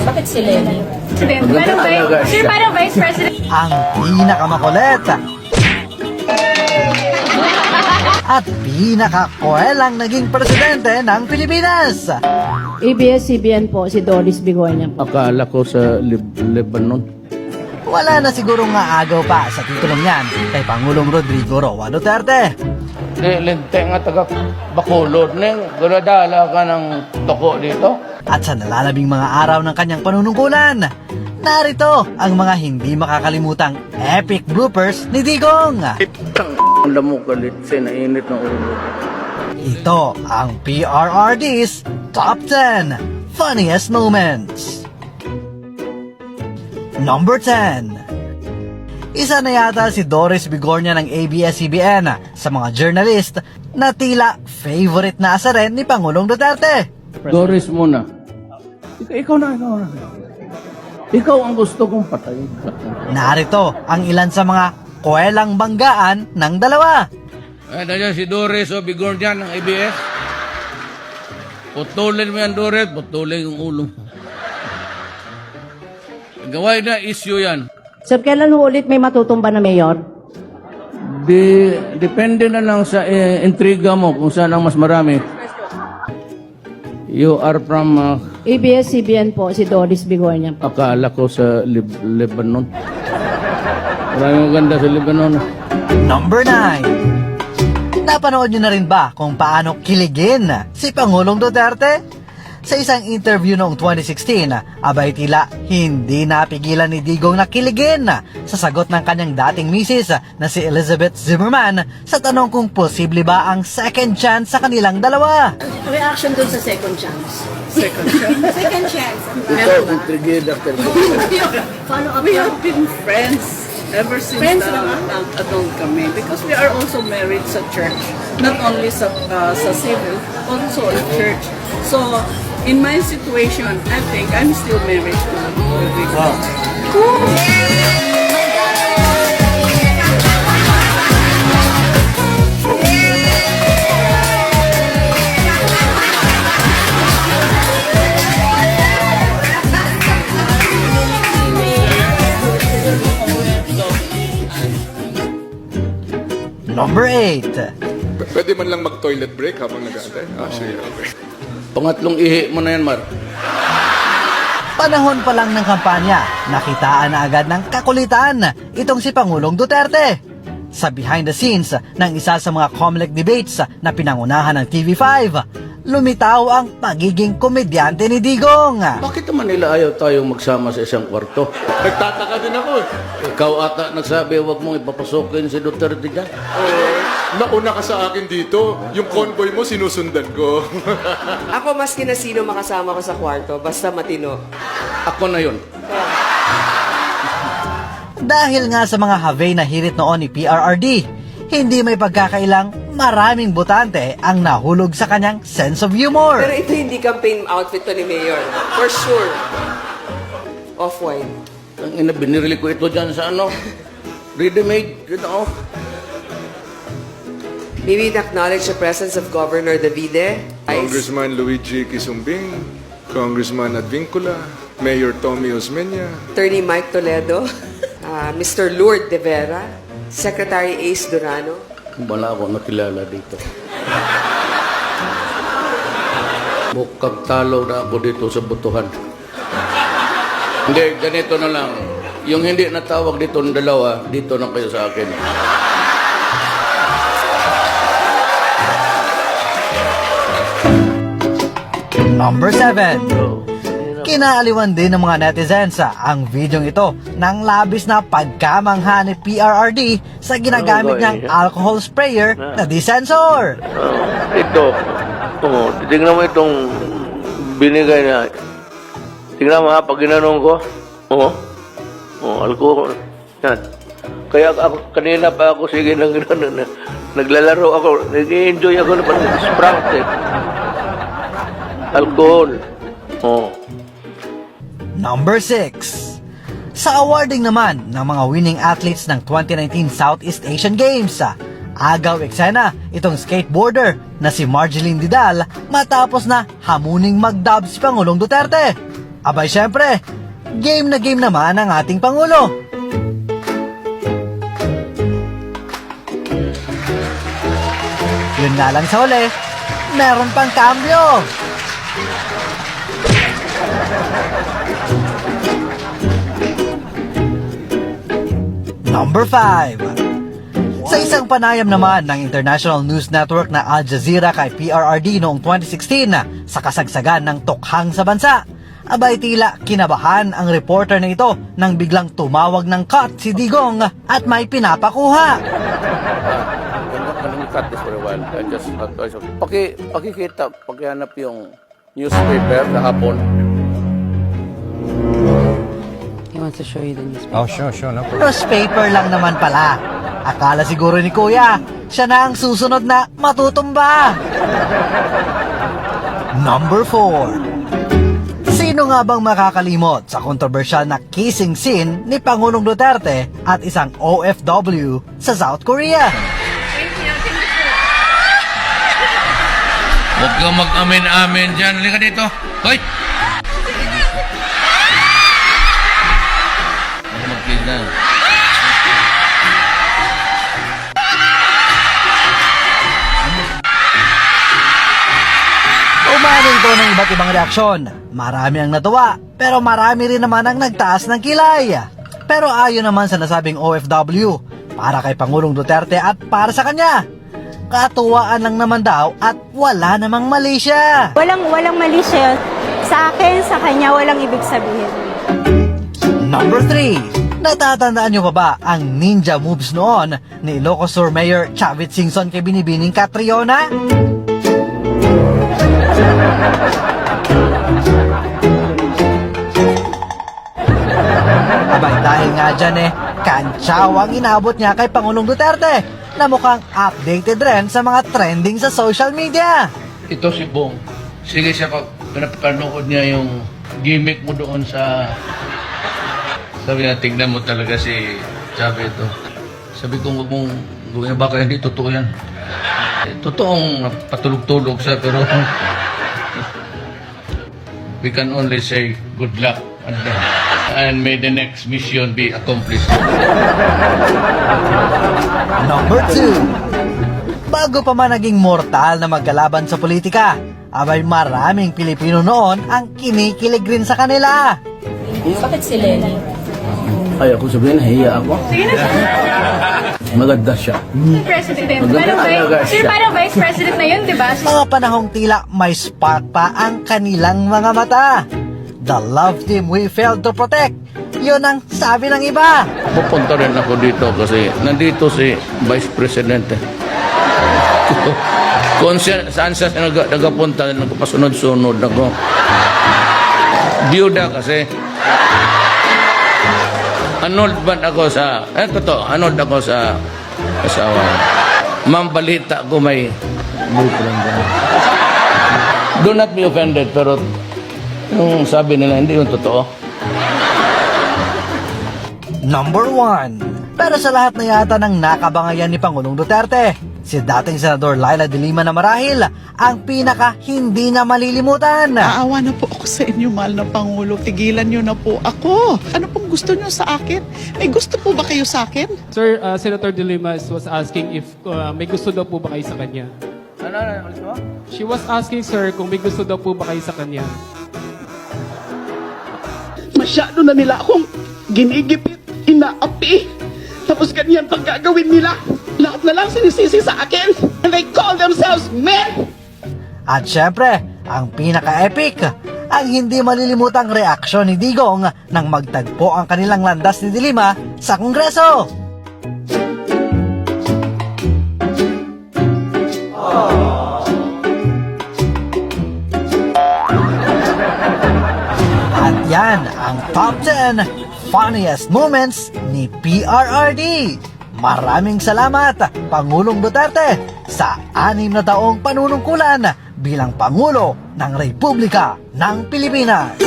Bakit si Lenny? Parang Vice President. Ang pinakamakulit at pinaka-koelang naging presidente ng Pilipinas. ABS-CBN po, si Doris Bigonya po. Akala ko sa Lebanon. Wala na sigurong agaw pa sa titulong niyan kay Pangulong Rodrigo Roa Duterte. Lente nga taga Bacolod neng guladala ka ng toko dito. At sa nalalabing mga araw ng kanyang panunungkulan, narito ang mga hindi makakalimutang epic bloopers ni Digong. Alam mo galit sa nainit ng ulo. Ito ang PRRD's Top 10 Funniest Moments. Number 10. Isa na yata si Doris Bigornia ng ABS-CBN sa mga journalist na tila favorite na asa rin ni Pangulong Duterte. Doris muna. Ikaw na. Ikaw ang gusto kong patayin. Narito ang ilan sa mga koelang banggaan ng dalawa. Nandiyan si Doris o Bigornia ng ABS. Putulin mo yan, Doris. Putulin yung ulo mo. Gawin na issue yan. Sir, kailan ho ulit may matutumba na mayor? Depende na lang sa intriga mo kung saan ang mas marami. You are from ABS-CBN po, si Doris Bigonya po. akala ko sa Lebanon. Maraming maganda sa Lebanon. Number 9. Napanood nyo na rin ba kung paano kiligin si Pangulong Duterte? Sa isang interview noong 2016, abay tila hindi napigilan ni Digong na kiligin sa sagot ng kanyang dating misis na si Elizabeth Zimmerman sa tanong kung posible ba ang second chance sa kanilang dalawa. Reaction dun sa second chance. Second chance. Ito, intrigida ka. Follow up. We have been friends ever since adult kami because we are also married sa church. Not only sa civil, also in church. So, in my situation, I think I'm still married to Rodrigo. Number 8. Pwede man lang mag-toilet break habang nag-aantay? Sige, okay. Pangatlong ihi mo na yan, Mar. Panahon pa lang ng kampanya, nakitaan na agad ng kakulitan itong si Pangulong Duterte. Sa behind the scenes ng isa sa mga COMELEC debates na pinangunahan ng TV5, lumitaw ang pagiging komedyante ni Digong. Bakit naman nila ayaw tayong magsama sa isang kwarto? Nagtataka din ako. Ikaw ata nagsabi, huwag mong ipapasukin si Duterte dyan. Nauna ka sa akin dito. Yung convoy mo, sinusundan ko. Ako maski na sino makasama ko sa kwarto, basta matino. Ako na yun. Dahil nga sa mga have na hirit noon ni PRRD, hindi may pagkakailang maraming botante ang nahulog sa kanyang sense of humor. Pero ito hindi campaign outfit to ni Mayor. For sure. Off-white. Ang ina, binirili ko ito dyan sa ano? Ready-made, you know? Maybe acknowledge the presence of Governor Davide. Congressman Luigi Quisumbing, Congressman Advincula, Mayor Tommy Osmeña, Attorney Mike Toledo, Mr. Lourdes De Vera, Secretary Ace Durano. Wala ako nakilala dito. Mukhang talo na ako dito sa butuhan. Hindi, ganito na lang. Yung hindi natawag dito ng dalawa, dito na kayo sa akin. Number 7. Kinaaliwan din ng mga netizens ang videong ito ng labis na pagkamangha ni PRRD sa ginagamit niyang alcohol sprayer na disensor. Ito, tingnan mo itong binigay na. Tingnan mo ha, pag ginanong ko, alcohol. Yan. Kaya ako, kanina pa ako, sige, naglalaro ako, nag-enjoy ako na sprouted. Alcohol. Number 6. Sa awarding naman ng mga winning athletes ng 2019 Southeast Asian Games, agaw eksena itong skateboarder na si Marjeline Didal matapos na hamuning mag-dub si Pangulong Duterte. Abay syempre, game na game naman ang ating Pangulo. Yun nga lang sa huli, meron pang kambyo. Number 5. Sa isang panayam naman ng International News Network na Al Jazeera kay PRRD noong 2016 sa kasagsagan ng tukhang sa bansa, abay tila kinabahan ang reporter na ito nang biglang tumawag ng cut si Digong at may pinapakuha. Can we cut this for a while? Pakikita, pakihanap yung newspaper kahapon. He wants to show you the newspaper. Oh, sure, no problem. Newspaper lang naman pala. Akala siguro ni Kuya, siya na ang susunod na matutumba. Number 4. Sino nga bang makakalimot sa kontrobersyal na kissing scene ni Pangulong Duterte at isang OFW sa South Korea? Huwag kang mag-amin-amin dyan. Halika dito. Hoy! Mag-kiss na. Umaring ito ng iba't ibang reaksyon. Marami ang natuwa, pero marami rin naman ang nagtaas ng kilay. Pero ayon naman sa nasabing OFW, para kay Pangulong Duterte at para sa kanya, katuwaan lang naman daw at wala namang mali siya. Walang mali siya. Sa akin, sa kanya, walang ibig sabihin. Number 3. Natatandaan niyo pa ba ang ninja moves noon ni Ilocos Sur Mayor Chavit Singson kay Binibining Catriona? Abay dahil nga dyan kantsaw ang inabot niya kay Pangulong Duterte na mukhang updated rin sa mga trending sa social media. Ito si Bong. Sige siya pag pinapanood niya yung gimmick mo doon sa... Sabi niya, tingnan mo talaga si Chavit ito. Sabi ko, huwag mong gawin, baka hindi totoo yan. Totoong patulog-tulog siya, pero we can only say good luck and may the next mission be accomplished. Number 2. Bago pa man naging mortal na magkalaban sa politika, abay maraming Pilipino noon ang kinikilig rin sa kanila. Bakit si Lenny? Ay, ako sabihin, nahiya ako. Maganda siya. President. Maganda Sir, siya. parang vice president na yun, di ba? Mga panahong tila may spark pa ang kanilang mga mata. The love team we failed to protect. Yun ang sabi ng iba. Pupunta rin ako dito kasi nandito si Vice President. Kung saan siya nagapunta, nagpasunod-sunod ako. Biyuda kasi. Annoyed ba ako sa... totoo, annoyed ako sa asawa. Ma'am, balita ko may boyfriend ka. Do not be offended, pero yung sabi nila, hindi yung totoo. Number 1. Pero sa lahat na yata ng nakabangayan ni Pangulong Duterte, si dating Senador Laila de Lima na marahil ang pinaka hindi na malilimutan. Aawa na po ako sa inyo, mahal na Pangulo. Tigilan niyo na po ako. Ano pong gusto niyo sa akin? May gusto po ba kayo sa akin? Sir, Senator De Lima was asking if may gusto daw po ba kayo sa kanya. Ano? She was asking, sir, kung may gusto daw po ba kayo sa kanya. Masyado na nila akong ginigipit, inaapi. Tapos ganyan pang gagawin nila. Lahat na lang sinisisi sa akin. And they call themselves men. At syempre, ang pinaka-epic, ang hindi malilimutang reaksyon ni Digong nang magtagpo ang kanilang landas ni De Lima sa Kongreso. At yan ang top 10 funniest moments ni PRRD. Maraming salamat, Pangulong Duterte, sa 6 na taong panunungkulan bilang Pangulo ng Republika ng Pilipinas.